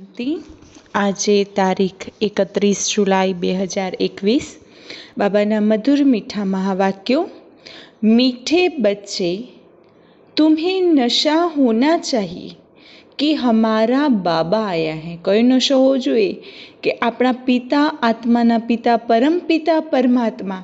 આજે તારીખ 31 જુલાઈ 2021। બાબાના મધુર મીઠા મહાવાક્યો। मीठे बच्चे, तुम्हें नशा होना चाहिए कि हमारा बाबा आया है। कयो नशो होवो जोईए कि अपना पिता, आत्माना पिता, परम पिता परमात्मा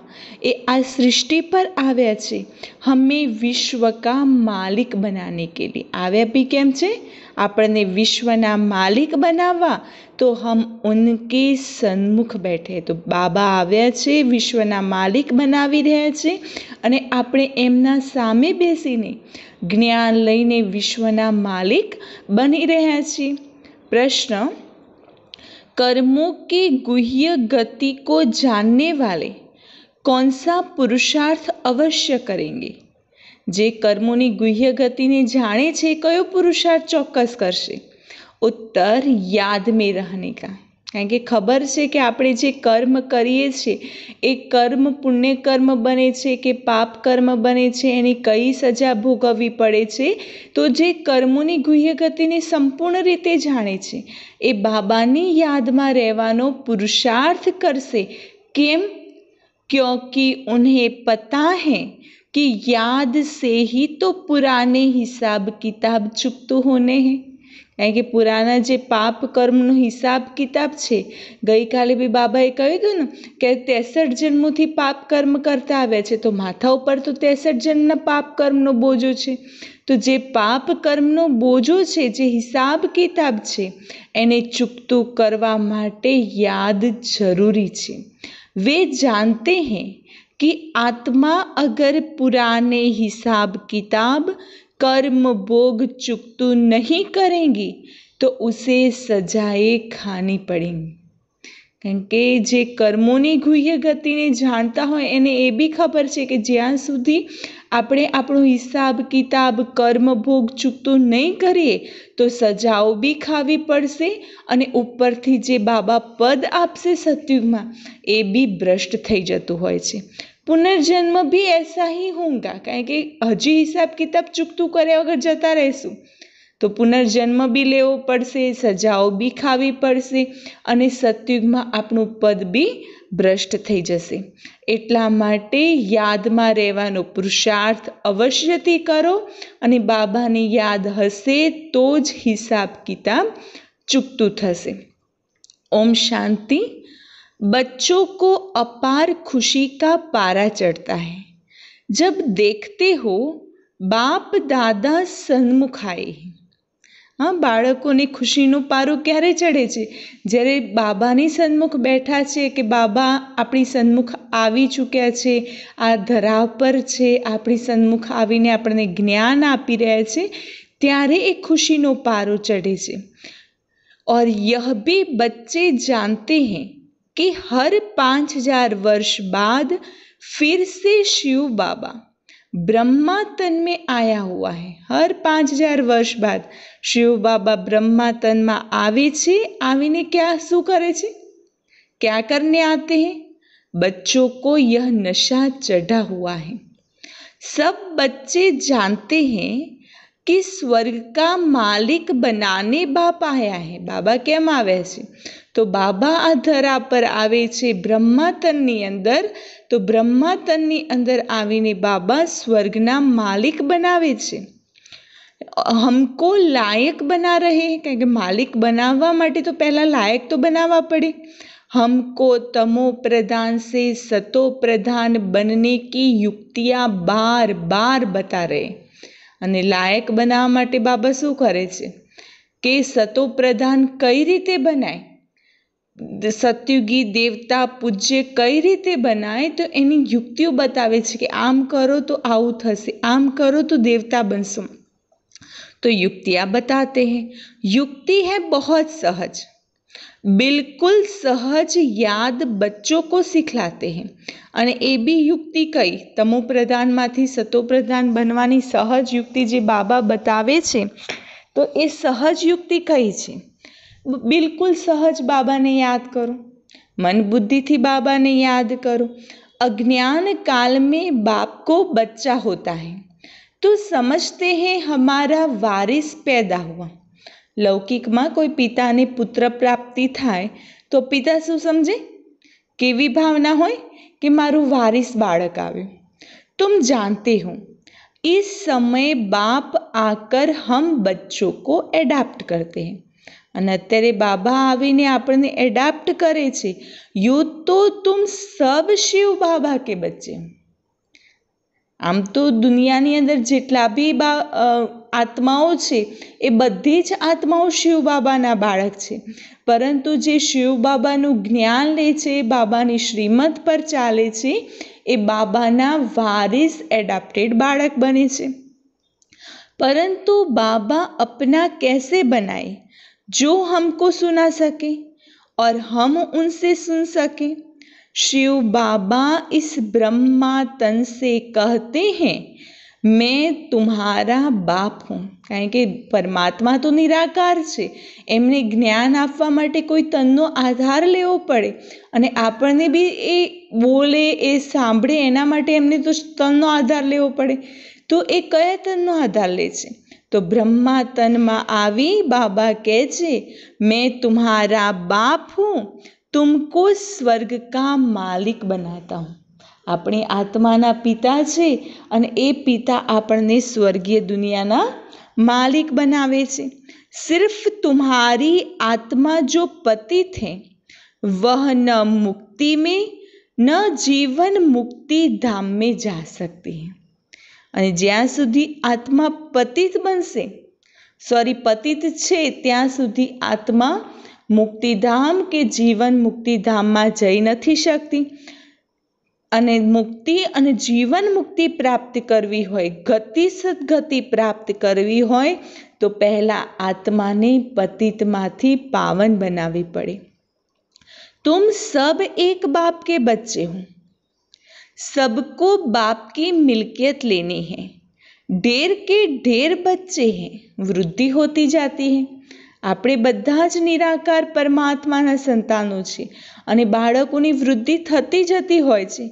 ए आ सृष्टि पर आव्या छे हमें विश्व का मालिक बनाने के लिए। आव्या भी केम छे? आपने विश्वना मालिक बनावा, तो हम उनके सन्मुख बैठे। तो बाबा आव्या छे विश्वना मालिक बनावी रह्या छे अने आपणे एमना सामे बेसीने ज्ञान लईने विश्वना मालिक बनी रह्या छीए। प्रश्न, कर्मों की गुह्य गति को जानने वाले कौन सा पुरुषार्थ अवश्य करेंगे? जे कर्मोनी गुह्य गतिने जाणे छे कयो पुरुषार्थ चौक्कस करशे? उत्तर, याद में रहने का। कारण के खबर छे कि આપણે જે કર્મ કરીએ છીએ એ કર્મ પુણ્ય કર્મ બને છે કે પાપ કર્મ બને છે, એની કઈ સજા ભોગવવી પડે છે। તો જે કર્મોની ગુહ્ય ગતિને સંપૂર્ણ રીતે જાણે છે એ બાબાની યાદમાં રહેવાનો પુરુષાર્થ કરશે। કેમ? क्योंकि उन्हें पता है कि याद से ही तो पुराने हिसाब किताब चुकते होने हैं। कारण के पुराना जे पाप कर्मनो हिसाब किताब छे, गई काले भी बाबाए कह्युं हतुं ने के 63 जन्मोथी पाप कर्म करता आव्या छे, तो माथा उपर तो 63 जन्मना पाप कर्मनो बोजो छे। तो जे पाप कर्मनो बोजो छे, जे हिसाब किताब छे, एने चूकतुं करवा माटे याद जरूरी छे। वे जानते हैं कि आत्मा अगर पुराने हिसाब किताब कर्म भोग चुकतू नहीं करेंगी तो उसे सजाएं खानी पड़ेंगी। कारण के जे कर्मोनी गुह्य गतिने जाणता होय एने ए बी खबर छे कि ज्यां सुधी આપણે આપણો હિસાબ કિતાબ કર્મ ભોગ ચૂકતું નહીં કરીએ તો સજાઓ બી ખાવી પડશે અને ઉપરથી જે બાબા પદ આપશે સતયુગમાં એ બી ભ્રષ્ટ થઈ જતું હોય છે। પુનર્જન્મ બી ऐसा ही होगा, કારણ કે હજી હિસાબ કિતાબ ચૂકતું કર્યા વગર જતા રહેશું તો પુનર્જન્મ બી લેવો પડશે, સજાઓ બી ખાવી પડશે અને સતયુગમાં આપણું પદ બી ભ્રષ્ટ થઈ જશે। એટલા માટે યાદમાં રહેવાનો પુરુષાર્થ અવશ્યથી કરો અને બાબાની યાદ હશે તો જ હિસાબ કિતાબ ચૂકતું થશે। ओम शांति। बच्चों को अपार खुशी का पारा चढ़ता है जब देखते हो बाप दादा सन्मुख आए। हाँ, बाळकोने खुशीनो पारो क्यारे चढ़े छे? ज्यारे बाबानी सन्मुख बैठा छे कि बाबा आपणी सन्मुख आवी चूक्या छे, आ धराव पर छे, आपणी सन्मुख आवीने आपणे ज्ञान आपी रह्या छे, त्यारे ए खुशीनो पारो चढ़े छे। और यह भी बच्चे जानते हैं कि हर 5000 वर्ष बाद फिर से शिव बाबा ब्रह्मा तन में आया हुआ है। हर 5000 वर्ष बाद शिव बाबा ब्रह्मा तन में आवे छे। आवीने क्या शू करे छे? क्या करने आते हैं? बच्चों को यह नशा चढ़ा हुआ है। सब बच्चे जानते हैं कि स्वर्ग का मालिक बनाने बाप आया है। बाबा केम आवे छे? तो बाबा आ धरा पर आवे छे ब्रह्मा तननी अंदर, तो ब्रह्मा तननी अंदर आवीने बाबा स्वर्गना मालिक बनावे छे। हमको लायक बना रहे हैं, क्योंकि मालिक बनावा माटे तो पहला लायक तो बनावा पड़े। हमको तमो प्रधान से सतो प्रधान बनने की युक्तियां बार बार बता रहे। અને લાયક બનાવવા માટે બાબા શું કરે છે કે સતો પ્રધાન કઈ રીતે બનાય, સતયુગી દેવતા પૂજ્ય કઈ રીતે બનાય, તો એની યુક્તિઓ બતાવે છે કે આમ કરો તો આવું થશે, આમ કરો તો દેવતા બનશો। तो युक्तियाँ बताते हैं। युक्ति है बहुत सहज, बिल्कुल सहज याद बच्चों को सिखलाते हैं। અને એ બી યુક્તિ કઈ? તમો પ્રધાનમાંથી સતો પ્રધાન બનવાની સહજ યુક્તિ જે બાબા બતાવે છે, તો એ સહજ યુક્તિ કઈ છે? બિલકુલ સહજ બાબાને યાદ કરો, મન બુદ્ધિથી બાબાને યાદ કરો। अज्ञान काल में बाप को बच्चा होता है तो समझते हैं हमारा वारिस पैदा हुआ। લૌકિકમાં કોઈ પિતાને પુત્ર પ્રાપ્તિ થાય તો પિતા શું સમજે? કેવી ભાવના હોય કે મારું વારિસ બાળક આવ્યું। तुम जानते हो इस समय बाप आकर हम बच्चों को एडाप्ट करते हैं। અને અત્યારે બાબા આવીને આપણને એડાપ્ટ કરે છે। यूं तो तुम सब शिव बाबा के बच्चे। આમ તો દુનિયાની અંદર જેટલા બી આત્માઓ છે એ બધી જ આત્માઓ શિવ બાબાના બાળક છે, પરંતુ જે શિવ બાબાનું જ્ઞાન લે છે, બાબાની શ્રીમત પર ચાલે છે, એ બાબાના વારિસ એડાપ્ટેડ બાળક બને છે। परंतु बाबा अपना कैसे बनाए जो हमको सुना सके और हम उनसे सुन सके। शिव बाबा इस ब्रह्मा तन से कहते हैं मैं तुम्हारा बाप हूँ। કારણ કે પરમાત્મા તો નિરાકાર છે, એમને જ્ઞાન આપવા માટે કોઈ તનનો આધાર લેવો પડે અને આપણને બી એ બોલે એ સાંભળે એના માટે એમને તો તનનો આધાર લેવો પડે। તો એ કયા તનનો આધાર લે છે? તો બ્રહ્મા તનમાં આવી બાબા કહે છે मैं तुम्हारा बाप हूँ, तुमको स्वर्ग का मालिक बनाता हूँ। આપણી આત્માના પિતા છે અને એ પિતા આપણને સ્વર્ગીય દુનિયાના માલિક બનાવે છે। सिर्फ तुम्हारी आत्मा जो पतित है वह न मुक्ति में न जीवन मुक्ति धाम में जा सकती है। અને જ્યાં સુધી આત્મા પતિત બનશે, પતિત છે ત્યાં સુધી આત્મા મુક્તિધામ કે જીવન મુક્તિધામમાં જઈ નથી શકતી। અને મુક્તિ અને જીવન મુક્તિ પ્રાપ્ત કરવી હોય, ગતિ સદગતિ પ્રાપ્ત કરવી હોય તો પહેલા આત્માને પતિતમાંથી પાવન બનાવવી પડે। तुम सब एक बाप के बच्चे हो, सबको बाप की मिल्कियत लेनी है। ढेर के ढेर बच्चे हैं, वृद्धि होती जाती है। આપણે બધા જ નિરાકાર પરમાત્માના સંતાનો છે અને બાળકોની વૃદ્ધિ થતી જતી હોય છે।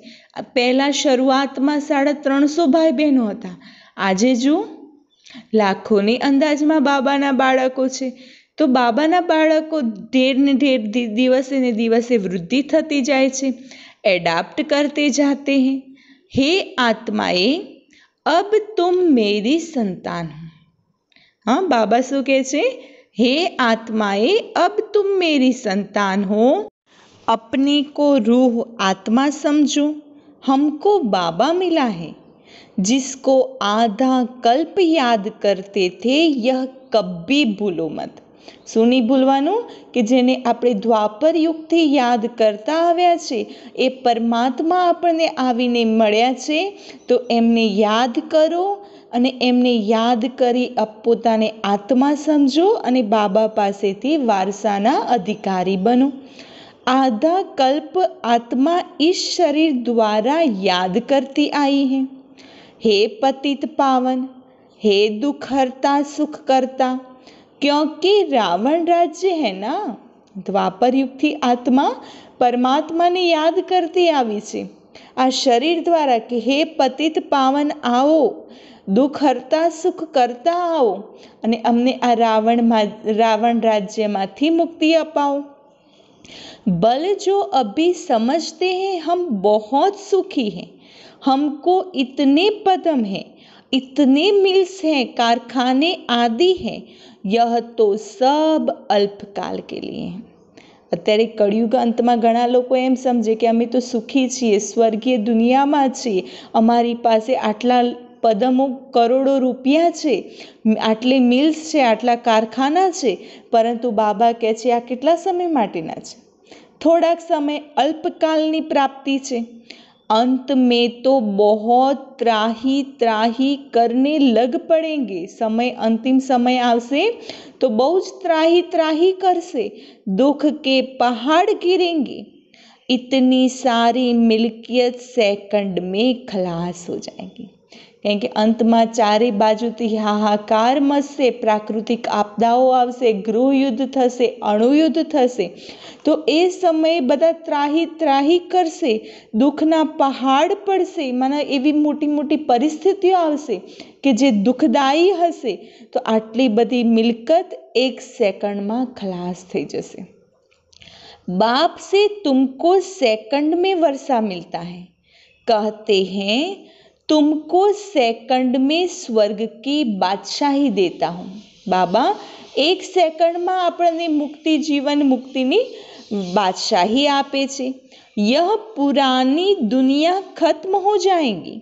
પહેલાં શરૂઆતમાં 350 ભાઈ બહેનો હતા, આજે જો લાખોની અંદાજમાં બાબાના બાળકો છે। તો બાબાના બાળકો ઢેર ને ઢેર દિવસે ને દિવસે વૃદ્ધિ થતી જાય છે, एडाप्ट करते जाते हैं। हे आत्माए अब तुम मेरी संतान हो। हाँ, बाबा शू कहे छे? हे आत्माए अब तुम मेरी संतान हो। अपने को रूह आत्मा समझो, हमको बाबा मिला है। जिसको आधा कल्प याद करते थे यह कभी भूलो मत। શું નહીં ભૂલવાનું? કે જેને આપણે દ્વાપર યુગથી યાદ કરતા આવ્યા છે એ પરમાત્મા આપણને આવીને મળ્યા છે, તો એમને યાદ કરો અને એમને યાદ કરી પોતાને આત્મા સમજો અને બાબા પાસેથી વારસાના અધિકારી બનો। आधा कल्प आत्मा इस शरीर द्वारा याद करती आई है। हे पतित पावन, हे दुख हरता सुख करता, क्योंकि रावण राज्य है ना। द्वापर युग थी आत्मा परमात्मा ने याद करती આવી છે આ શરીર દ્વારા કે હે પતિત પાવન આવો, દુઃખ હરતા સુખ કરતા આવો અને અમને આ રાવણ રાજ્યમાંથી મુક્તિ અપાવો। बल जो अभी समझते हैं हम बहुत सुखी हैं, हमको इतने पदम हैं, इतने मिल्स हैं, कारखाने आदि हैं, यह तो सब अल्पकाल के लिए हैं। અત્યારે કળિયુગ અંતમાં ઘણા લોકો એમ સમજે કે અમે તો સુખી છીએ, સ્વર્ગીય દુનિયામાં છીએ, અમારી પાસે આટલા પદમો કરોડો રૂપિયા છે, આટલી મિલ્સ છે, આટલા કારખાના છે, પરંતુ બાબા કહે છે આ કેટલા સમય માટેના છે? થોડાક समय अल्पकालनी प्राप्ति છે। अंत में तो बहुत त्राही त्राही करने लग पड़ेंगे। समय अंतिम समय आवશે तो बहुत त्राही त्राही करसे, दुख के पहाड़ गिरेंगे, इतनी सारी मिल्कियत सेकंड में खलास हो जाएगी। કારણ કે અંતમાં ચારે બાજુથી હાહાકાર મચશે, પ્રાકૃતિક આપદાઓ આવશે, ગૃહયુદ્ધ થશે, અણુયુદ્ધ થશે. તો એ સમયે બધા ત્રાહી ત્રાહી કરશે, દુઃખના પહાડ પડશે, મને એવી મોટી મોટી પરિસ્થિતિઓ આવશે કે જે દુઃખદાયી હશે. તો આટલી બધી મિલકત એક સેકન્ડમાં ખલાસ થઈ જશે. बाप से तुमको सेकंड में वर्षा मिलता है, कहते हैं तुमको सेकंड में स्वर्ग की बादशाही देता हूँ. बाबा एक सेकंडમાં આપણને મુક્તિ, જીવન મુક્તિની बादशाही આપે છે. यह पुरानी दुनिया खत्म हो जाएंगी,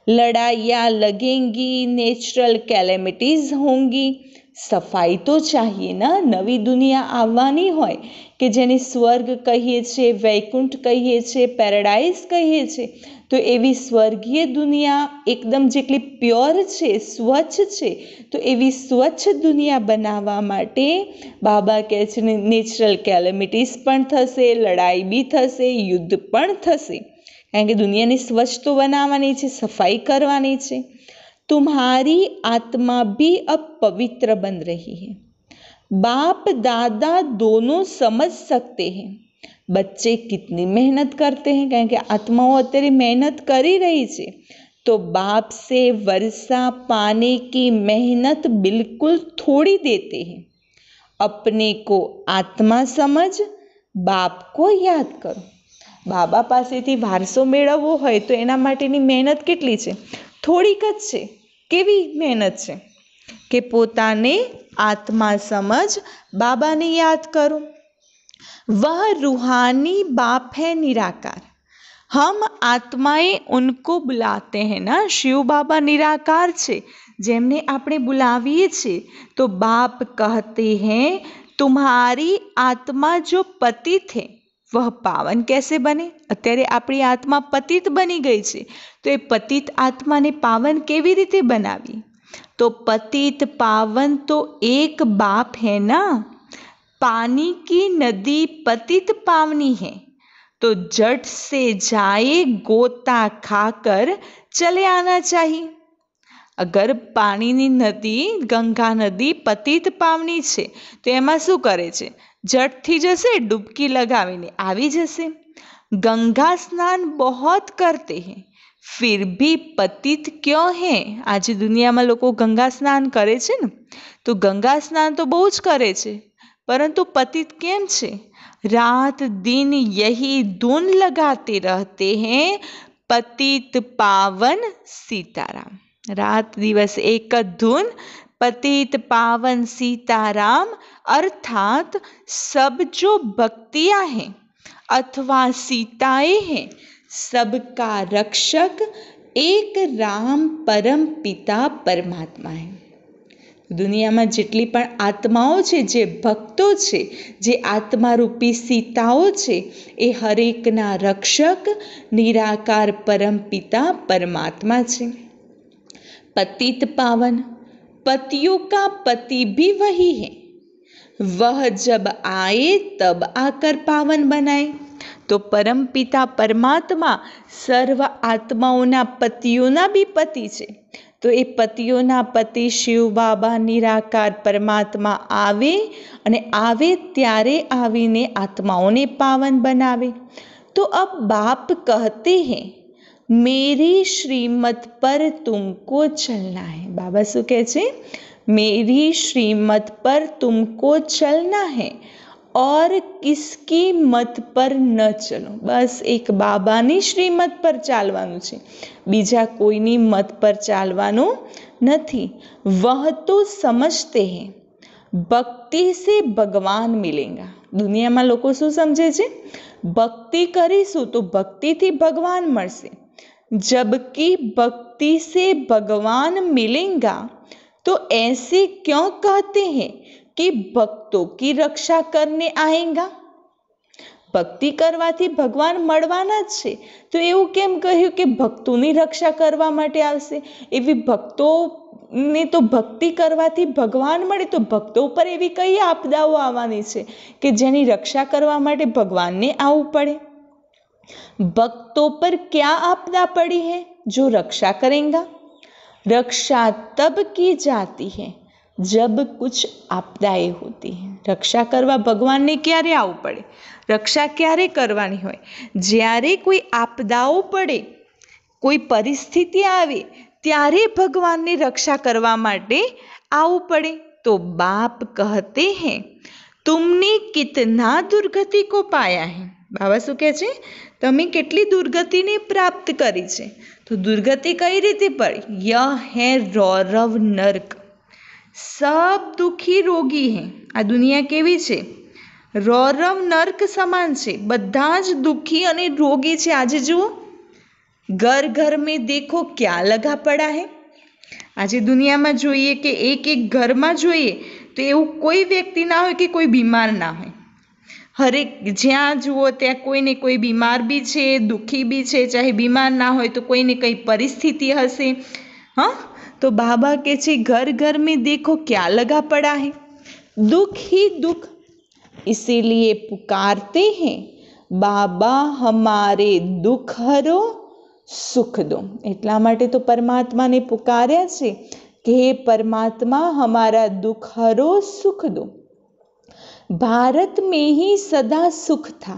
लड़ाइयाँ लगेंगी, नेचुरल कैलेमिटीज होंगी. સફાઈ તો ચાહીએ ના, નવી દુનિયા આવવાની હોય કે જેને સ્વર્ગ કહીએ છીએ, વૈકુંઠ કહીએ છીએ, પેરાડાઇઝ કહીએ છીએ. તો એવી સ્વર્ગીય દુનિયા એકદમ જેટલી પ્યોર છે, સ્વચ્છ છે, તો એવી સ્વચ્છ દુનિયા બનાવવા માટે બાબા કહે છે નેચરલ કેલેમિટીઝ પણ થશે, લડાઈ બી થશે, યુદ્ધ પણ થશે. કારણ કે દુનિયાને સ્વચ્છ તો બનાવવાની છે, સફાઈ કરવાની છે. तुम्हारी आत्मा भी अब पवित्र बन रही है. बाप दादा दोनों समझ सकते हैं बच्चे कितनी मेहनत करते हैं. કારણ કે આત્માઓ અત્યારે મહેનત કરી રહી છે. तो बाप से वर्षा पाने की मेहनत बिल्कुल थोड़ी देते हैं. अपने को आत्मा समझ, बाप को याद करो. બાબા પાસેથી વારસો મેળવવો હોય તો એના માટેની મહેનત કેટલી છે? થોડીક જ છે. કેવી મહેનત છે? કે પોતાને આત્મા સમજ, બાબાને યાદ કરો. वह रूहानी बाप है निराकार. हम आत्माएं उनको बुलाते हैं ना. शिव बाबा निराकार છે, જેમને આપણે बुलाવીએ છીએ. तो बाप कहते हैं तुम्हारी आत्मा जो पतित है वह पावन कैसे बने. અત્યારે આપણી આત્મા પતિત બની ગઈ છે, તો એ પતિત આત્માને પાવન કેવી રીતે બનાવી? તો पतित पावन तो एक बाप है ना. पानी की नदी पतित पावनी है, तो जट से जाए गोता खाकर चले आना चाहिए. अगर પાણીની નદી, ગંગા નદી પતિત પાવની છે, તો એમાં શું કરે છે? જટથી જશે, ડૂબકી લગાવીને આવી જશે. गंगा स्नान बहुत करते हैं, फिर भी पतित क्यों है? आज दुनियाમાં લોકો ગંગા સ્નાન કરે છે ને, તો ગંગા સ્નાન તો બહુ જ કરે છે, પરંતુ પતિત કેમ છે? रात दिन यही धुन लगाते रहते हैं पतित पावन सीताराम. रात दिवस एक धुन पतित पावन सीताराम. अर्थात सब जो भक्तियाँ हैं अथवा सीताएं हैं, सबका रक्षक एक राम परम पिता परमात्मा है. દુનિયામાં જેટલી પણ આત્માઓ છે, જે ભક્તો છે, જે આત્મારૂપી સીતાઓ છે, એ હરેકના રક્ષક નિરાકાર પરમ પિતા પરમાત્મા છે. पतित पावन, पतियों का पति भी वही है. वह जब आए तब आकर पावन बनाए. तो परम पिता परमात्मा સર્વ આત્માઓના પતિઓના બી પતિ છે. તો એ પતિઓના પતિ શિવ બાબા નિરાકાર પરમાત્મા આવે, અને આવે ત્યારે આવીને આત્માઓને પાવન બનાવે. તો અબ બાપ કહતે हैं मेरी श्रीमत पर तुमको चलना है. बाबा શું કહે છે? मेरी श्रीमत पर तुमको चलना है और किसकी मत पर न चलो. બસ એક બાબાની શ્રીમત પર ચાલવાનું છે, બીજા કોઈની મત પર ચાલવાનું નથી. वह तो समझते हैं भक्ति से भगवान मिलेगा. દુનિયામાં લોકો શું સમજે છે? ભક્તિ કરીશું તો ભક્તિથી ભગવાન મળશે. जबकि भक्ति से भगवान मिलेगा तो ऐसे क्यों कहते हैं कि भक्तों की रक्षा करने आएगा. ભક્તિ કરવાથી ભગવાન મળવાના જ છે, તો એવું કેમ કહ્યું કે ભક્તોની રક્ષા કરવા માટે આવશે? એવી ભક્તોને તો ભક્તિ કરવાથી ભગવાન મળે, તો ભક્તો ઉપર એવી કઈ આપદાઓ આવવાની છે કે જેની રક્ષા કરવા માટે ભગવાનને આવવું પડે? भक्तों पर क्या आपदा पड़ी है जो रक्षा करेगा? रक्षा तब की जाती है जब कुछ आपदाएं होती हैं। रक्षा करवा भगवानने क्यारे आवવું પડે? રક્ષા ક્યારે કરવાની હોય? જ્યારે કોઈ આપદાઓ પડે, કોઈ પરિસ્થિતિ આવે ત્યારે ભગવાનની રક્ષા કરવા માટે આવવું પડે। તો બાપ કહતે હૈ तुमने कितना दुर्गति को पाया है। बाबा શું કહે છે? તમે કેટલી દુર્ગતિને પ્રાપ્ત કરી છે। તો દુર્ગતિ કઈ રીતે પડી? यह है रौरव नर्क, सब दुखी रोगी हैं। આ દુનિયા કેવી છે? રૌરવ નર્ક સમાન છે, બધા જ દુઃખી અને રોગી છે। આજે જુઓ, घर घर में देखो क्या लगा पड़ा है। આજે દુનિયામાં જોઈએ કે એક ઘરમાં જોઈએ તો એવું કોઈ વ્યક્તિ ના હોય કે કોઈ બીમાર ના હોય। હરેક જ્યાં જુઓ ત્યાં કોઈ ને કોઈ બીમાર બી છે, દુઃખી બી છે। ચાહે બીમાર ના હોય તો કોઈ ને કઈ પરિસ્થિતિ હશે। हाँ, तो बाबा के छे घर घर में देखो क्या लगा पड़ा है, दुख ही दुख, इसीलिए पुकारते हैं बाबा हमारे दुख हरो सुख दो। એટલા માટે તો પરમાત્માને પુકાર્યા છે કે હે પરમાત્મા हमारा दुख हरो सुख दो। भारत में ही सदा सुख था,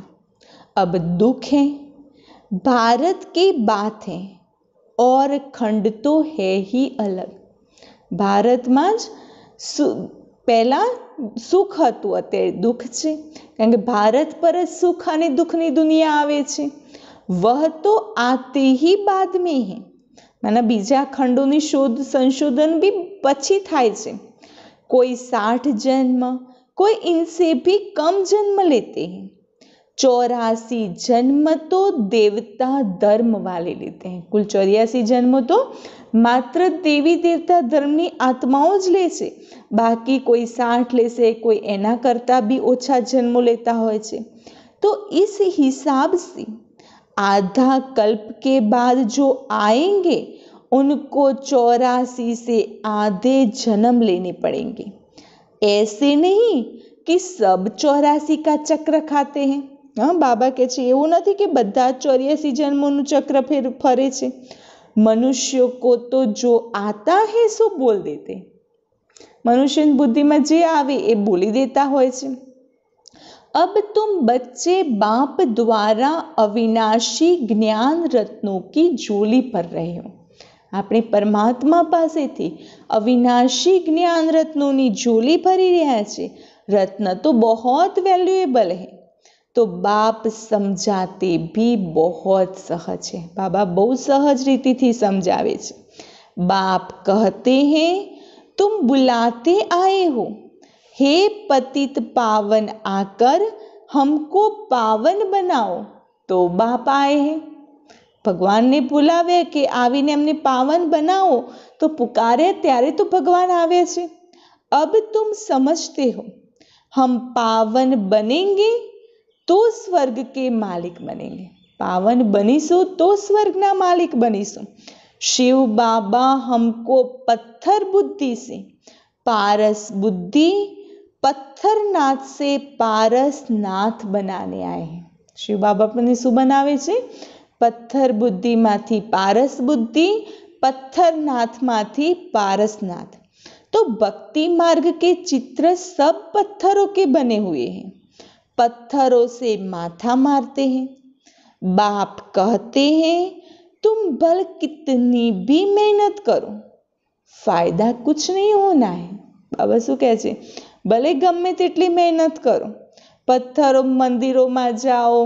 अब दुख है। भारत की बात है और खंड तो है ही अलग। ભારતમાં જ પહેલા સુખ હતું, અત્યારે દુઃખ છે, કારણ કે ભારત પર જ સુખ અને દુઃખની દુનિયા આવે છે। वह तो आते ही बाद में है, माना बीजा खंडोनी शोध संशोधन भी पछी थाय छे। कोई 60 जन्म, कोई इनसे भी कम जन्म लेते हैं। 84 जन्म तो देवता धर्म वाले लेते हैं। कुल 84 जन्म तो मात्र देवी देवता धर्मनी आत्माओं ज ले छे, बाकी कोई 60 लेशे, कोई एना करता भी ओछा जन्मो लेता होय छे। तो इस हिसाब से आधा कल्प के बाद जो आएंगे उनको 84 से आधे जन्म लेने पड़ेंगे। ऐसे नहीं कि सब 84 का चक्र खाते हैं। हाँ, बाबा के छे एवुं नथी कि बधा 84 जन्मोनुं चक्र फरे छे। मनुष्यों को तो जो आता है सो बोल देते, मनुष्य बुद्धि में जे आवे ए बोली देता होय छे। अब तुम बच्चे बाप द्वारा अविनाशी ज्ञान रत्नों की झोली भर रहे हो। આપણે પરમાત્મા પાસેથી અવિનાશી જ્ઞાન રત્નોની झोली भरी રહ્યા છે। रत्न तो बहुत वैल्यूएबल है, तो बाप समझाते भी बहुत सहज है। बाबा बहुत सहज रीति थी समझावे छे। बाप कहते हैं तुम बुलाते आए हो, हे पतित पावन आकर हमको पावन बनाओ, तो बाप आए हैं। भगवान ने बुलावे कि आवीने अमने पावन बनाओ, तो पुकारे त्यारे तो भगवान आवे छे। अब तुम समझते हो हम पावन बनेंगे तो स्वर्ग के मालिक बनेंगे। पावन बनीशु तो स्वर्गना मालिक बनीशु। शिव बाबा हमको पत्थर बुद्धि से पारस बुद्धि, पत्थर नाथ से पारस नाथ बनाने आए हैं। शिव बाबा अपने शू बनावे छे? पत्थर बुद्धि माथी पारस बुद्धि, पत्थर नाथ माथी पारस नाथ। तो भक्ति मार्ग के चित्र सब पत्थरों के बने हुए हैं। पत्थरों से माथा मारते हैं। बाप कहते हैं तुम भल कितनी भी मेहनत करो, फायदा कुछ नहीं होना है। बाबा शू कहे छे? भले गमे तेटली मेहनत करो, पत्थरों मंदिरों में जाओ,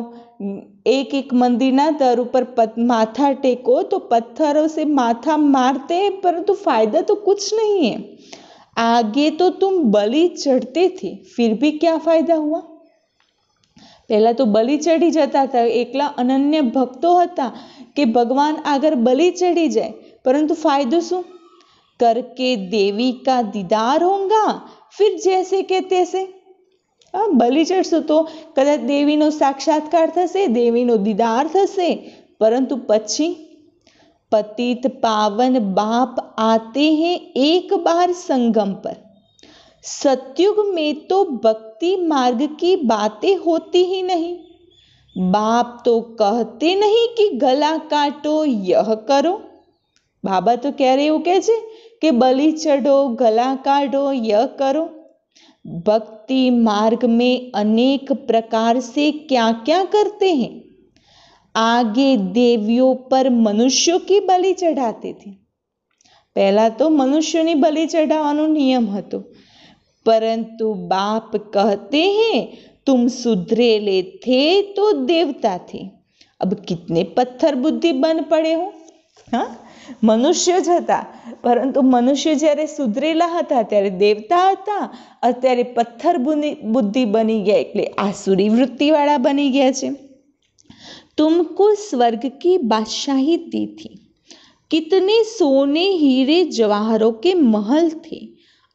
एक एक मंदिर ना दर पर माथा टेको, तो पत्थरों से माथा मारते हैं, परंतु फायदा तो कुछ नहीं है। आगे तो तुम बलि चढ़ते थे, फिर भी क्या फायदा हुआ? पहला तो बलि चढ़ी जाता था, एकला अनन्य भक्तो हता कि भगवान आगर बलि चढ़ी जाए, परंतु फायदो शू? करके देवी का दीदार होगा, फिर जैसे के तैसे। बलि चढ़शो तो कदाच देवीनो साक्षात्कार थशे, देवीनो दीदार थशे, परंतु पछी पतित पावन बाप आते हैं एक बार संगम पर। सतयुग में तो भक्ति मार्ग की बातें होती ही नहीं। बाप तो कहते नहीं कि गला काटो, यह करो। बाबा तो क्यारे एवुं कहे छे के बलि चढ़ो, गला काढ़ो, यह करो। भक्ति मार्ग में अनेक प्रकार से क्या क्या करते हैं। आगे देवियों पर मनुष्यों की बलि चढ़ाते थे। पहला तो मनुष्यों की बलि चढ़ावानो नियम हतो, परंतु बाप कहते हैं तुम सुधरेले थे तो देवता थे। अब कितने पत्थर बुद्धि बन पड़े हो। हाँ, मनुष्य ज हता, परंतु मनुष्य જ્યારે સુધરેલા હતા ત્યારે દેવતા હતા, અત્યારે પથ્થર બુદ્ધિ બની ગયા એટલે આસુરી વૃત્તિવાળા બની ગયા છે। तुमको स्वर्ग की बादशाही दी थी, कितने सोने हीरे जवाहरों के महल थे,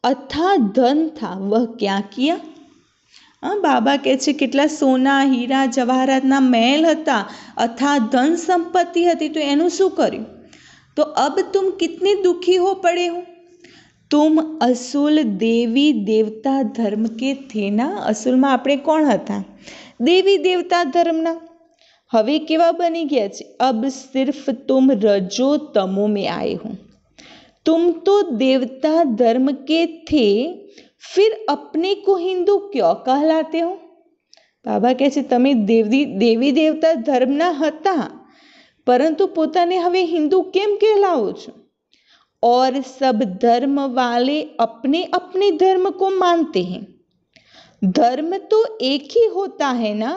अथाह धन था, वह क्या किया। हाँ, बाबा कहे छे કેટલા સોના હીરા જવાહરાતના મહેલ હતા, अथाह धन संपत्ति हती, तो एनु शुं कर्युं। तो अब तुम कितने दुखी हो पड़े हो। तुम असुल देवी देवता धर्म के थे ना। असुल में आपणे कोण हता, देवी देवता धर्मना। हवे केवा बनी गया छे, अब सिर्फ तुम रजो तमो में आए हो। तुम तो देवता धर्म के थे, फिर अपने को हिंदू क्यों कहलाते हो। बाबा कहे छे तमे देवी देवता धर्मना हता, परंतु पोताने हवे हिंदू केम कहलावो छो। और सब धर्म वाले अपने अपने धर्म को मानते हैं। धर्म तो एक ही होता है ना।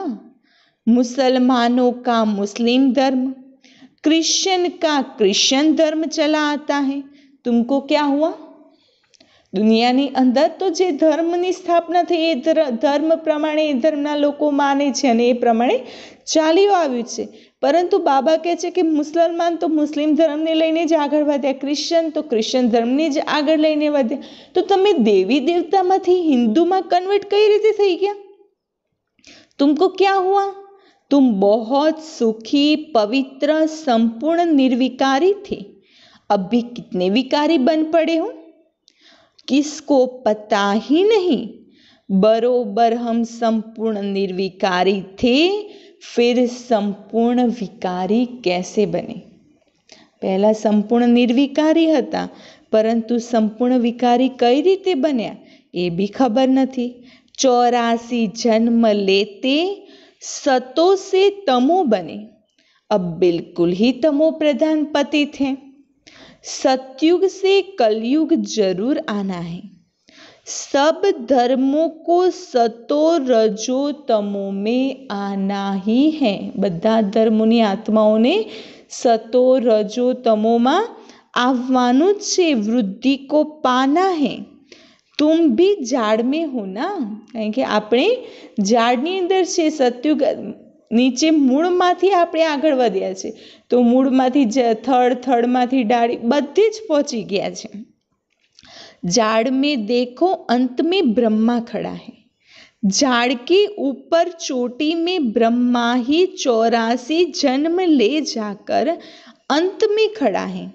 मुसलमानों का मुस्लिम धर्म, क्रिश्चियन का क्रिश्चियन धर्म चला आता है। तुमको क्या हुआ। दुनियानी अंदर तो जे धर्मनी स्थापना थई ए धर्म प्रमाणे ए धर्मना लोको माने छे अने ए प्रमाणे चाल्युं आव्युं छे। परंतु बाबा कहे छे कि मुसलमान तो मुस्लिम धर्म ने लईने ज आगळ वध्या, क्रिश्चियन तो क्रिश्चियन धर्म ने ज आगळ लईने वध्या। तो तमे देवी देवतामांथी हिंदूमां कन्वर्ट कई रीते थई गया। तुमको क्या हुआ। तुम बहुत सुखी, पवित्र, संपूर्ण निर्विकारी थे, अब भी कितने विकारी बन पड़े हो। किसको पता ही नहीं। बरोबर हम संपूर्ण निर्विकारी थे, फिर संपूर्ण विकारी कैसे बने। पहला संपूर्ण निर्विकारी हता, परंतु संपूर्ण विकारी कई रीते बन्या ए भी खबर नहीं। 84 जन्म लेते सतों से तमो बने, अब बिल्कुल ही तमो प्रधान पतित हैं। सतयुग से कलयुग जरूर आना है। सब धर्मों को सतो रजो तमो में आना ही है। बधा धर्मोनी आत्माओने सतो रजो तमो में आववानुं ज छे, वृद्धि को पाना है। तुम भी झाड़ में हो ना, कारण के आपणे झाड़नी अंदर छे। सतयुग नीचे मूळमांथी आपणे आगळ वध्या छे, तो मूळमांथी थड़, थड़मांथी डाળી बधे ज पहोंची गया छे। झाड़ में देखो अंत में ब्रह्मा खड़ा है। झाड़ के ऊपर चोटी में ब्रह्मा ही 84 जन्म ले जाकर अंत में खड़ा है।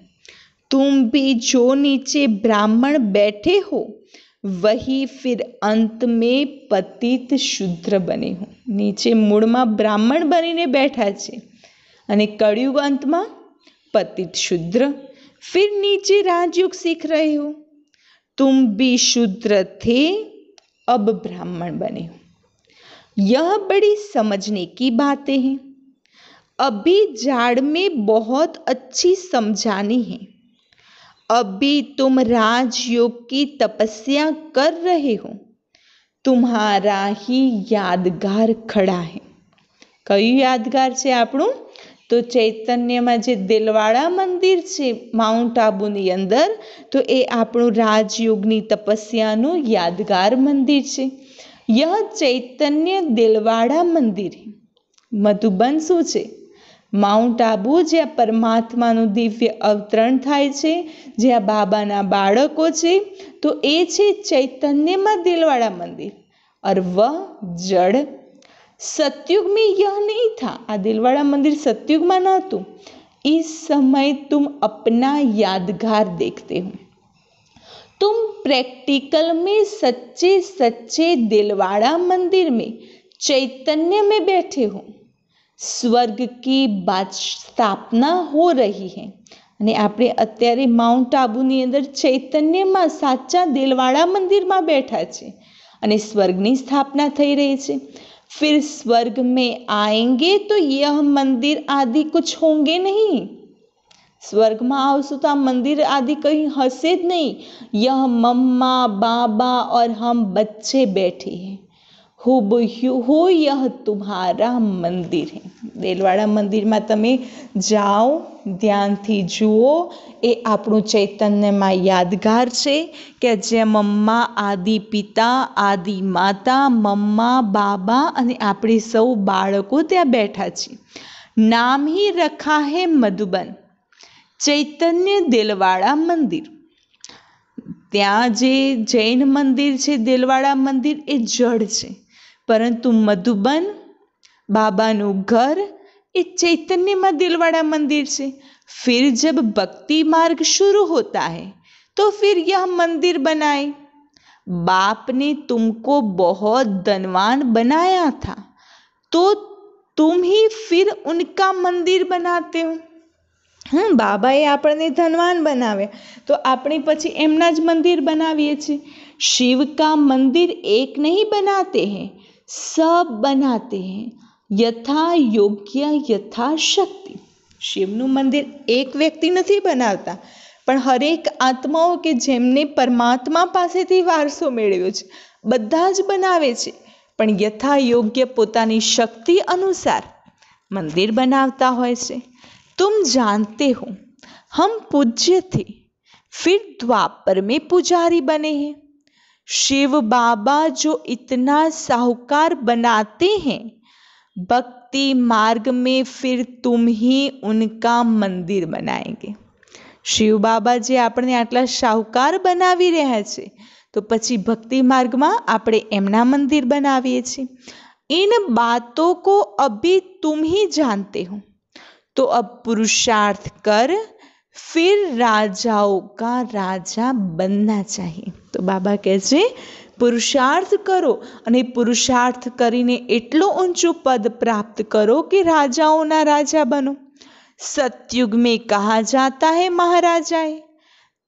तुम भी जो नीचे ब्राह्मण बैठे हो, वही फिर अंत में पतित शूद्र बने हो। नीचे मूળ में ब्राह्मण बनीने बैठा छे अने कलयुग अंत में पतित शूद्र, फिर नीचे राजयोग सीख रहे हो। तुम भी शूद्र थे, अब ब्राह्मण बने हो। यह बड़ी समझने की बातें हैं। अभी झाड़ में बहुत अच्छी समझानी है। अभी तुम राजयोग की तपस्या कर रहे हो। तुम्हारा ही यादगार खड़ा है। कયું यादगार छे આપણું? तो चैतन्य में जे दिलवाड़ा मंदिर छे माउंट आबूनी अंदर, तो ए आपणुं राजयोगनी तपस्यानुं यादगार मंदिर छे। यह चैतन्य दिलवाड़ा मंदिर है। मधुबन शुं छे? माउंट आबू ज्यां परमात्मानुं दिव्य अवतरण थाय छे, ज्यां बाबाना बाळको छे, तो ए छे चैतन्य में दिलवाड़ा मंदिर। और वह जड़ सतयुग में यह नहीं था। आ दिलवाड़ा मंदिर सतयुग में नहोतुं। इस समय तुम अपना यादगार देखते हो। तुम प्रैक्टिकल में सच्चे सच्चे दिलवाड़ा मंदिर में चैतन्य में बैठे हो। स्वर्ग की स्थापना हो रही है અને આપણે અત્યારે માઉન્ટ આબુની અંદર ચૈતન્યમાં સાચા દિલવાળા મંદિરમાં બેઠા છે અને સ્વર્ગની સ્થાપના થઈ રહી છે. फिर स्वर्ग में आएंगे तो यह मंदिर आदि कुछ होंगे नहीं. स्वर्गમાં આવશું તો આ મંદિર આદि કहीं હશે જ નહીં. यह मम्मा बाबा और हम बच्चे बैठे हैं. हो यह तुम्हारा मंदिर है. દેલવાડા મંદિરમાં તમે જાઓ, ધ્યાનથી જુઓ. એ આપણું ચૈતન્યમાં યાદગાર છે કે જે મમ્મા આદિ પિતા આદિ માતા મમ્મા બાબા અને આપણે સૌ બાળકો ત્યાં બેઠા છીએ. નામ ही रखा है मधुबन. ચૈતન્ય દેલવાડા મંદિર. ત્યાં જે જૈન મંદિર છે દેલવાડા મંદિર એ જડ છે, પરંતુ મધુબન બાબાનું ઘર એ चैतन्य दिलवाड़ा मंदिर से. फिर जब भक्ति मार्ग शुरू होता है तो फिर यह मंदिर बनाए. बाप ने तुमको बहुत धनवान बनाया था तो तुम ही फिर उनका मंदिर बनाते हो. બાબાએ આપણને ધનવાન બનાવ્યા તો આપણે પછી એમના જ મંદિર બનાવીએ છીએ. शिव का मंदिर एक नहीं बनाते हैं, सब बनाते हैं यथा योग्य यथा शक्ति. શિવનું મંદિર એક વ્યક્તિ નથી બનાવતા, પણ હરેક આત્માઓ કે જેમને પરમાત્મા પાસેથી વારસો મેળવ્યો છે બધા જ બનાવે છે, પણ યથા યોગ્ય પોતાની શક્તિ અનુસાર મંદિર બનાવતા હોય છે. तुम जानते हो हम पूज्य थे, फिर द्वापर में पुजारी बने हैं. शिव बाबा जो इतना साहूकार बनाते हैं, भक्ति मार्ग में फिर तुम ही उनका मंदिर बनाएंगे. शिव बाबा જે આપણે આટલા શાહુકાર બનાવી રહ્યા છે તો પછી ભક્તિ માર્ગમાં આપણે એમના મંદિર બનાવીએ છીએ. इन बातों को अभी तुम ही जानते हो तो अब पुरुषार्थ कर फिर राजाओं का राजा बनना चाहिए. તો બાબા કહે છે પુરુષાર્થ કરો અને પુરુષાર્થ કરીને એટલો ઊંચું પદ પ્રાપ્ત કરો કે રાજાઓના રાજા બનો. सतयुग में कहा जाता है महाराजाए,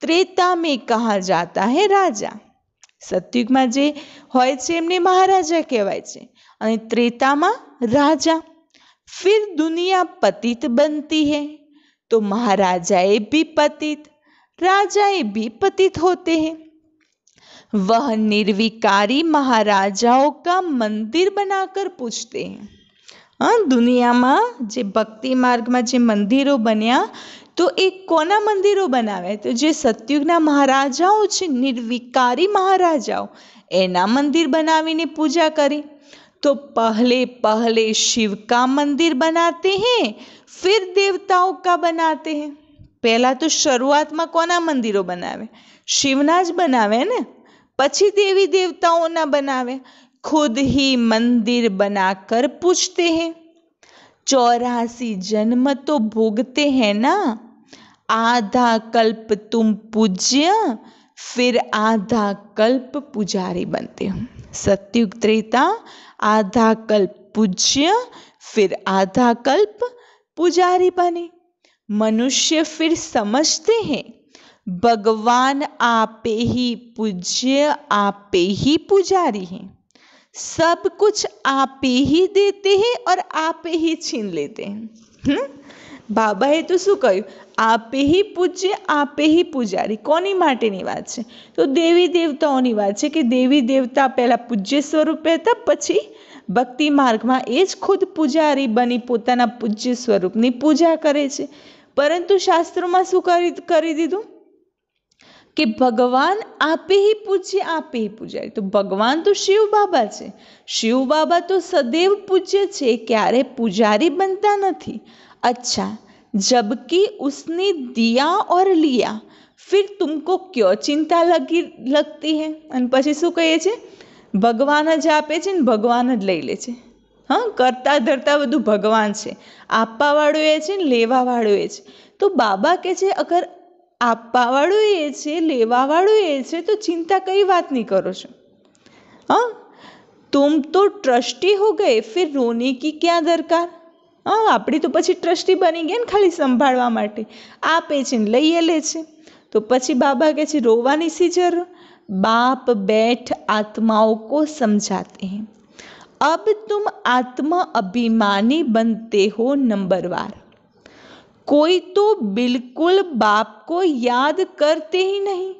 त्रेता में कहा जाता है राजा. સતયુગમાં જે હોય છે એમને મહારાજા કહેવાય છે અને ત્રેતામાં રાજા. फिर दुनिया पतित बनती है तो महाराजाए भी पतित राजाए भी पतित होते हैं. वह निर्विकारी महाराजाओं का मंदिर बनाकर पूछते हैं. દુનિયામાં જે ભક્તિ માર્ગમાં જે મંદિરો બન્યા તો એ કોના મંદિરો બનાવ્યા? તો જે સતયુગના મહારાજાઓ છે, નિર્વિકારી મહારાજાઓ, એના મંદિર બનાવીને પૂજા કરી. तो पहले पहले शिव का मंदिर बनाते हैं फिर देवताओं का बनाते हैं. पहला तो શરૂઆતમાં કોના મંદિરો બનાવે? શિવના જ બનાવે ને, પછી દેવી દેવતાઓના બનાવે. खुद ही मंदिर बनाकर पूछते हैं. 84 जन्म तो भोगते हैं ना. आधा कल्प तुम पूज्य फिर आधा कल्प पुजारी बनते हो. सतयुग त्रेता आधा कल्प पूज्य फिर आधा कल्प पुजारी बने. मनुष्य फिर समझते हैं भगवान आपे ही पूज्य आपे ही पुजारी हैं. सब कुछ आपे ही देते हैं और आपे ही छीन लेते हैं. બાબાએ તો શું કહ્યું? આપે ही પૂજ્ય આપે ही પૂજારી. કોની માટેની વાત છે? તો દેવી દેવતાઓની વાત છે કે દેવી દેવતા પહેલાં પૂજ્ય સ્વરૂપે હતા, પછી ભક્તિ માર્ગમાં એ જ ખુદ પૂજારી બની પોતાના પૂજ્ય સ્વરૂપની પૂજા કરે છે. પરંતુ શાસ્ત્રોમાં શું કરી દીધું કે ભગવાન આપે ही પૂજ્ય આપે ही પૂજારી. તો ભગવાન તો શિવ બાબા છે. શિવ બાબા તો સદૈવ પૂજ્ય છે, ક્યારે પૂજારી બનતા નથી. अच्छा, जबकि उसने दिया और लिया फिर तुमको क्यों चिंता लगती है? અને પછી શું કહીએ છે? ભગવાન જ આપે છે ને ભગવાન જ લઈ લે છે. હા, કરતા ધરતા બધું ભગવાન છે. આપવાવાળું એ છે ને લેવાવાળું એ છે. તો બાબા કહે છે અગર આપવાવાળું એ છે લેવાવાળું એ છે તો ચિંતા કઈ વાતની કરો છો? हाँ, तुम तो ट्रस्टी हो गए फिर रोने की क्या दरकार? હા, આપણી તો પછી ટ્રસ્ટી બની ગયા ને ખાલી સંભાળવા માટે, આપે છે ને લઈએ લે છે. તો પછી બાબા કહે છે રોવાની સી જરૂર, बाप बैठ आत्माओं को समझाते हैं, अब तुम आत्मा अभिमानी बनते हो नंबरवार, कोई तो बिल्कुल बाप को याद करते ही नहीं.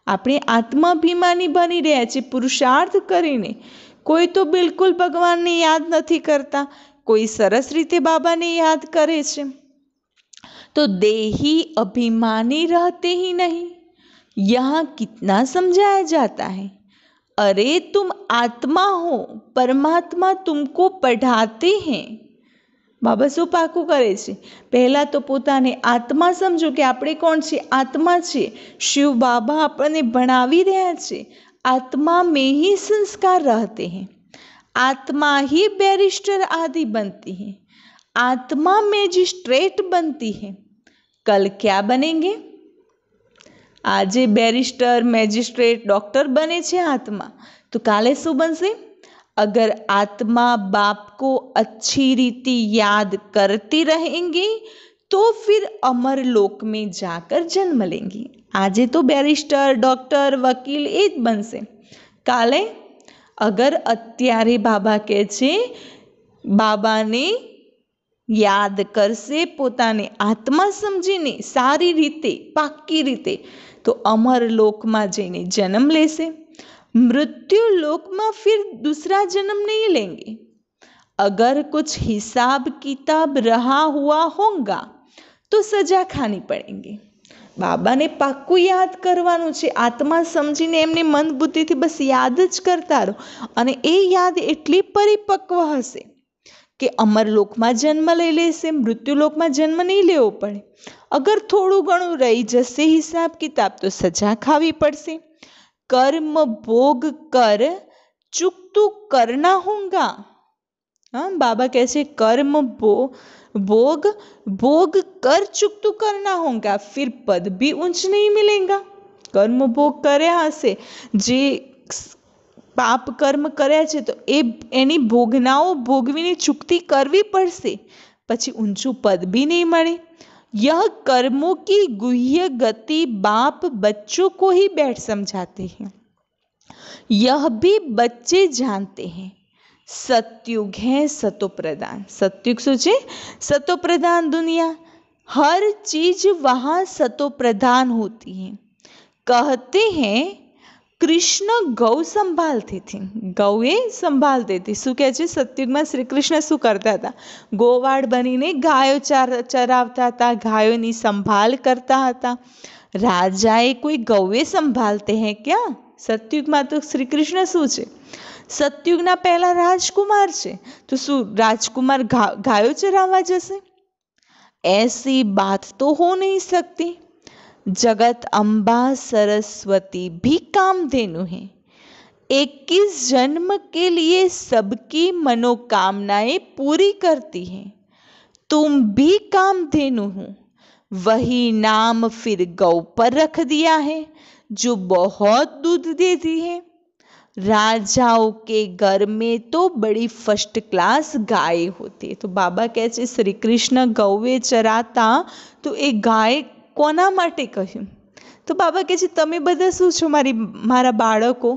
આપણે આત્માભિમાની બની રહ્યા છીએ પુરુષાર્થ કરીને, કોઈ તો બિલકુલ ભગવાનને યાદ નથી કરતા, કોઈ સરસ રીતે બાબાને યાદ કરે છે. તો દેહી અભિમાની रहते ही नहीं, यहाँ कितना समझाया जाता है, अरे तुम आत्मा हो, परमात्मा तुमको पढ़ाते हैं. બાબા શું પાકું કરે છે, પહેલાં તો પોતાને આત્મા સમજો કે આપણે કોણ છીએ, આત્મા છીએ. શિવ બાબા આપણને ભણાવી રહ્યા છે. આત્મા में ही संस्कार रहते हैं, आत्मा ही बैरिस्टर आदि बनती है, आत्मा मैजिस्ट्रेट बनती है. कल क्या बनेंगे, આજે બેરિસ્ટર મેજિસ્ટ્રેટ ડૉક્ટર બને છે આત્મા, તો કાલે શું બનશે, अगर आत्मा बाप को अच्छी रीति याद करती रहेंगी तो फिर अमर लोक में जाकर जन्म लेंगी. આજે તો બેરિસ્ટર ડૉક્ટર વકીલ એ જ બનશે. કાલે અગર અત્યારે બાબા કહે છે બાબાને યાદ કરશે, પોતાને આત્મા સમજીને સારી રીતે પાક્કી રીતે, તો અમર લોકમાં જઈને જન્મ લેશે. मृत्यु लोक में फिर दूसरा जन्म नहीं लेंगे. अगर कुछ हिसाब किताब रहा हुआ होगा तो सजा खानी पड़ेंगे. બાબાને પાક્કું યાદ કરવાનું છે, આત્મા સમજીને એમને મન બુદ્ધિથી બસ યાદ જ કરતા રહો, અને એ યાદ એટલી પરિપક્વ હશે કે અમરલોકમાં જન્મ લઈ લેશે, મૃત્યુલોકમાં જન્મ નહીં લેવો પડે. અગર થોડું ઘણું રહી જશે હિસાબ કિતાબ તો સજા ખાવી પડશે. कर्म भोग कर चुकतू करना होगा. हाँ, बाबा कैसे कर्म भोग भोग कर चुकतू करना होगा, फिर पद भी ऊंच नहीं मिलेगा. कर्म भोग કર્યા હશે, જે પાપ કર્મ કર્યા છે તો એની ભોગનાઓ ભોગવીને ચૂકતી કરવી પડશે, પછી ઊંચું પદ બી નહીં મળે. यह कर्मों की गुह्य गति बाप बच्चों को ही बैठ समझाते हैं, यह भी बच्चे जानते हैं. सतयुग है सतो प्रधान. सतयुग શું છે, सतो प्रधान दुनिया, हर चीज वहाँ सतो प्रधान होती है. कहते हैं कृष्ण गौ संभालते थे, गौए संभालते थे. શું કહે છે, સતયુગમાં શ્રી કૃષ્ણ શું કરતા હતા, ગોવાળ બનીને ગાયો ચરાવતા હતા, ગાયોની સંભાળ કરતા હતા. રાજાએ કોઈ ગૌએ સંભાળતે હે ક્યાં? સતયુગમાં તો શ્રી કૃષ્ણ શું છે, સતયુગના પહેલા રાજકુમાર છે, તો શું રાજકુમાર ગાયો ચરાવવા જશે? ऐसी बात तो हो नहीं सकती. जगत अम्बा सरस्वती भी कामधेनु है, 21 जन्म के लिए सबकी मनोकामनाएं पूरी करती है. तुम भी कामधेनु हो, वही नाम फिर गौ पर रख दिया है जो बहुत दूध देती है. राजाओं के घर में तो बड़ी फर्स्ट क्लास गाय होती है. तो बाबा कहते श्री कृष्ण गौए चराता, तो એ ગાય કોના માટે કહ્યું? તો બાબા કહે છે તમે બધા શું છો, મારા બાળકો?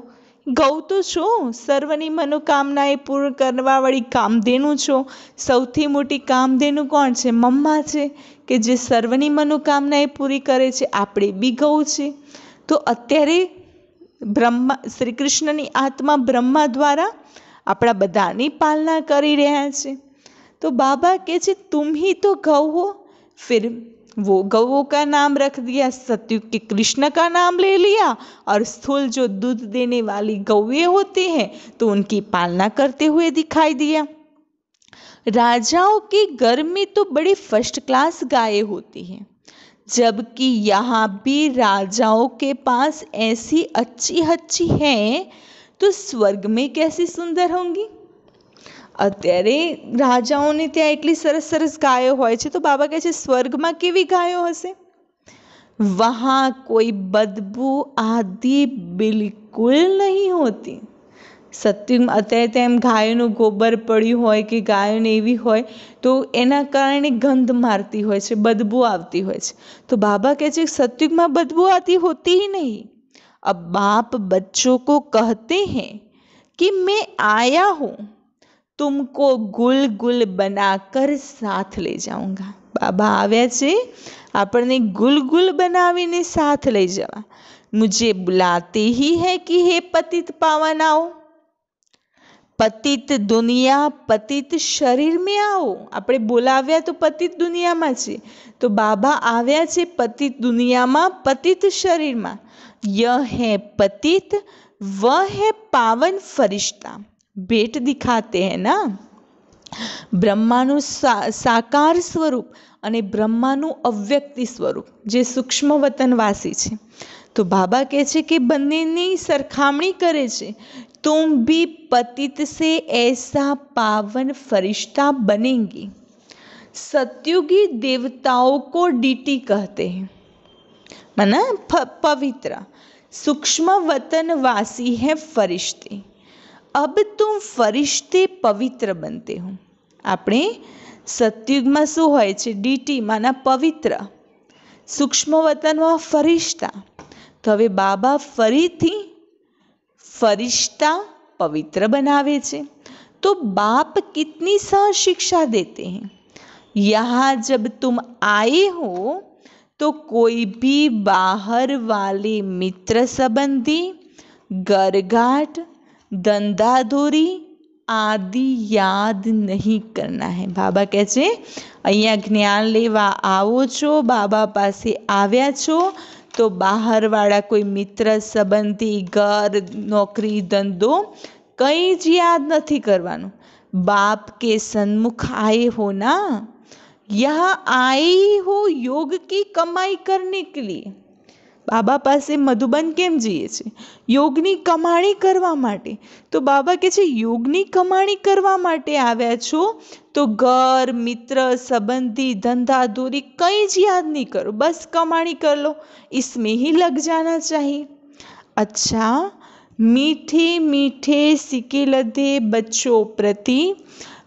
ગૌ તો છો, સર્વની મનોકામનાએ પૂર્ણ કરવાવાળી કામધેનુ છો. સૌથી મોટી કામધેનુ કોણ છે? મમ્મા છે, કે જે સર્વની મનોકામનાએ પૂરી કરે છે. આપણે બી ગૌ છે. તો અત્યારે બ્રહ્મા, શ્રી કૃષ્ણની આત્મા બ્રહ્મા દ્વારા આપણા બધાની પાલના કરી રહ્યા છે. તો બાબા કહે છે तुम ही तो गौ हो, फिर वो गौओं का नाम रख दिया, सतयुग के कृष्ण का नाम ले लिया, और स्थूल जो दूध देने वाली गौएं होती हैं तो उनकी पालना करते हुए दिखाई दिया. राजाओं के घर में तो बड़ी फर्स्ट क्लास गायें होती हैं, जबकि यहाँ भी राजाओं के पास ऐसी अच्छी अच्छी हैं तो स्वर्ग में कैसी सुंदर होंगी. અત્યારે રાજાઓને ત્યાં એટલી સરસ સરસ ગાયો હોય છે, તો બાબા કહે છે સ્વર્ગમાં કેવી ગાયો હશે? वहाँ कोई बदबू आदि बिल्कुल नहीं होती. સતયુગમાં અત્યારે તો એમ ગાયોનું ગોબર પડ્યું હોય કે ગાયોને એવી હોય તો એના કારણે ગંધ મારતી હોય છે, બદબू આવતી હોય છે. તો બાબા કહે છે सतयुग बदबू आती होती ही नहीं. अब बाप बच्चों को कहते हैं कि मैं आया हूँ, तुमको गुल गुल बनाकर साथ ले जाऊंगा. बाबा આવ્યા છે આપણને ગુલ ગુલ બનાવીને સાથ લઈ જવા. मुझे बुलाते ही है कि हे पतित पावन आओ, પતિત દુનિયા પતિત શરીર में आओ. આપણે બોલાવ્યા તો પતિત દુનિયામાં છે, તો બાબા આવ્યા છે પતિત દુનિયામાં પતિત શરીરમાં. यह है पतित, वह है पावन फरिश्ता. भेंट दिखाते हैं ना, બ્રહ્માનું સાકાર સ્વરૂપ અને બ્રહ્માનું અવ્યક્તિ સ્વરૂપ જે સૂક્ષ્મ વતનવાસી છે. તો બાબા કહે છે કે બંનેની સરખામણી કરે છે. तुम भी पतित से ऐसा पावन फरिश्ता बनेंगे. सतयुगी देवताओं को डीटी कहते हैं, माना पवित्र. सूक्ष्म वतनवासी है फरिश्ते. अब तुम फरिश्ते पवित्र बनते हो. આપણે સતયુગમાં શું હોય છે? ડીટી માના પવિત્ર, સૂક્ષ્મ વતનમાં ફરિશ્તા. તો હવે બાબા ફરીથી फरिश्ता पवित्र बनावे छे. तो बाप कितनी सह शिक्षा देते हैं. यहाँ जब तुम आए हो तो कोई भी बाहर वाले मित्र संबंधी, गरगाट, धंधाधोरी आदि याद नहीं करना है. बाबा कहे छे अहींया ज्ञान लेवा आवो छो, बाबा पासे आव्या छो तो बाहर वाला कोई मित्र संबंधी, घर, नौकरी, धंधो कई ज याद नहीं करवानुं. बाप के सन्मुख आए हो ना, यहाँ आए हो योग की कमाई करने के लिए. बाबा पासे मधुबन केम जईए छे? योगनी कमाणी करवा माटे. तो बाबा कहे छे योगनी कमाणी करवा माटे आव्या छो तो घर, मित्र, संबंधी, धंधा धूरी कई ज याद नहीं करो, बस कमाणी कर लो, इसमें ही लग जाना चाहिए. अच्छा, मीठे मीठे सिके लदे बच्चों प्रति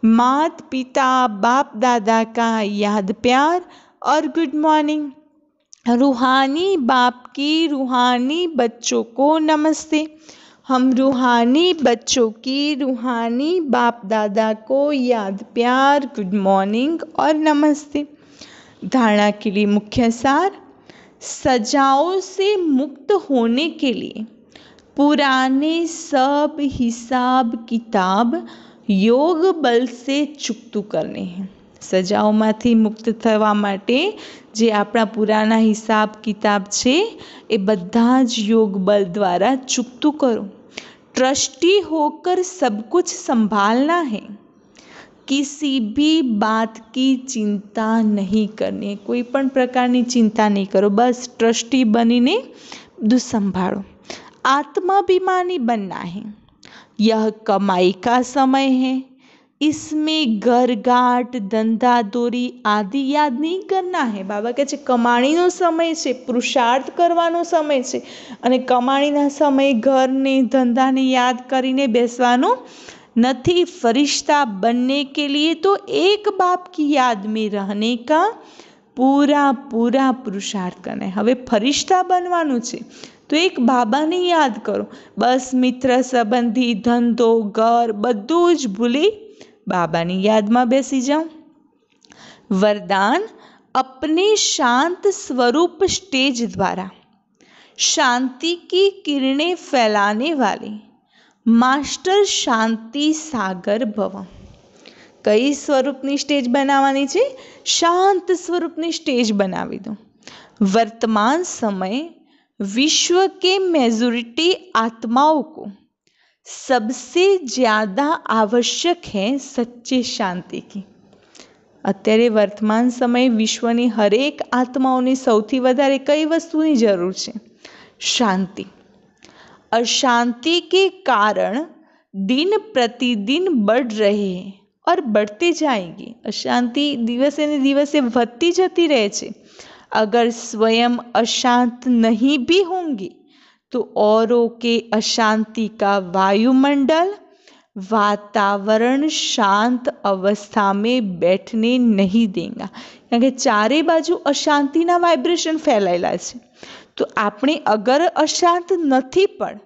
मात पिता बाप दादा का याद प्यार और गुड मॉर्निंग. रूहानी बाप की रूहानी बच्चों को नमस्ते. हम रूहानी बच्चों की रूहानी बाप दादा को याद प्यार, गुड मॉर्निंग और नमस्ते. धारणा के लिए मुख्य सार: सजाओं से मुक्त होने के लिए पुराने सब हिसाब किताब योग बल से चुकतू करने हैं. સજાઓમાંથી મુક્ત થવા માટે જે આપણા પુરાના હિસાબ કિતાબ છે એ બધા જ યોગ બલ દ્વારા ચૂકતું કરો. ट्रस्टी होकर सब कुछ संभालना है. किसी भी बात की चिंता नहीं करनी. कोई पण प्रकारनी चिंता नहीं करो, बस ट्रस्टी बनीने બધું संभालो. आत्माभिमानी बनना है. यह कमाई का समय है. इसमें घरघाट धंधादोरी आदि याद नहीं करना है. बाबा કહે છે કમાણીનો સમય છે, પુરુષાર્થ કરવાનો સમય છે, અને કમાણીના સમયે ઘરને ધંધાને યાદ કરીને બેસવાનું નથી. फरिश्ता बनने के लिए तो एक बाप की याद में रहने का पूरा पूरा पुरुषार्थ करना है. હવે ફરિશ્તા બનવાનું છે તો એક બાબાને યાદ કરો. બસ મિત્ર સંબંધી, ધંધો, ઘર બધું જ ભૂલી बाबानी याद में बेसी जाओ. वरदान: अपने शांत स्वरूप स्टेज द्वारा शांति की किरणें फैलाने वाले मास्टर शांति सागर भव. कई स्वरूपनी स्टेज बनावानी छे? शांत स्वरूपनी स्टेज बनावी दो. वर्तमान समय विश्व के मेजॉरिटी आत्माओं को सबसे ज़्यादा आवश्यक है सच्ची शांति की. અત્યારે વર્તમાન સમય વિશ્વની હરેક આત્માઓની સૌથી વધારે કઈ વસ્તુની જરૂર છે? શાંતિ. अशांति के कारण दिन प्रतिदिन बढ़ रहे हैं और बढ़ते जाएंगे. अशांति दिवसे ने दिवसे વધતી जती रहे छे. अगर स्वयं अशांत नहीं भी होंगे तो औरों के अशांति का वायुमंडल वातावरण शांत अवस्था में बैठने नहीं देगा, કારણ કે ચારે બાજુ અશાંતિના વાઇબ્રેશન ફેલાયેલા છે. તો આપણે અગર અશાંત નથી પણ,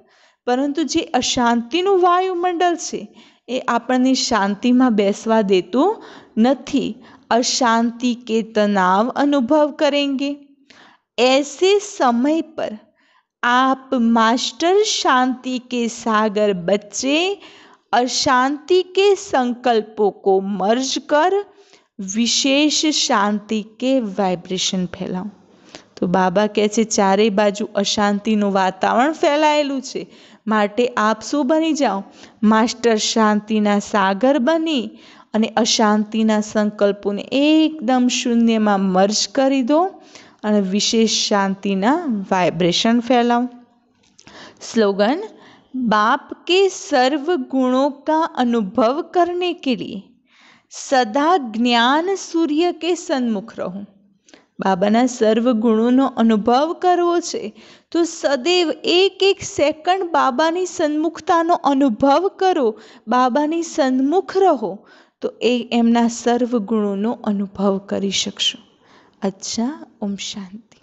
પરંતુ જે અશાંતિનું વાયુમંડળ છે એ આપણને શાંતિમાં બેસવા દેતું નથી. अशांति के तनाव अनुभव करेंगे. ऐसे समय पर आप मास्टर शांति के सागर बच्चे अशांति के संकल्पों को मर्ज कर विशेष शांति के वाइब्रेशन फैलाओ. तो बाबा કહે છે ચારે બાજુ અશાંતિનું વાતાવરણ ફેલાયેલું છે, માટે આપ શું બની જાઓ? માસ્ટર શાંતિના સાગર બની અને અશાંતિના સંકલ્પોને એકદમ શૂન્યમાં મર્જ કરી દો અને વિશેષ શાંતિના वाइब्रेशन फैलाओ. स्लोगन: बाप के सर्व गुणों का अनुभव करने के लिए सदा ज्ञान सूर्य के सन्मुख रहो. बाबाना सर्व गुणों अनुभव करवो छे तो सदैव एक एक सेकंड बाबानी सन्मुखतानो अनुभव करो, बाबानी सन्मुख रहो, तो एमना सर्व गुणों अनुभव करी शकशो. अच्छा, ओम शांति.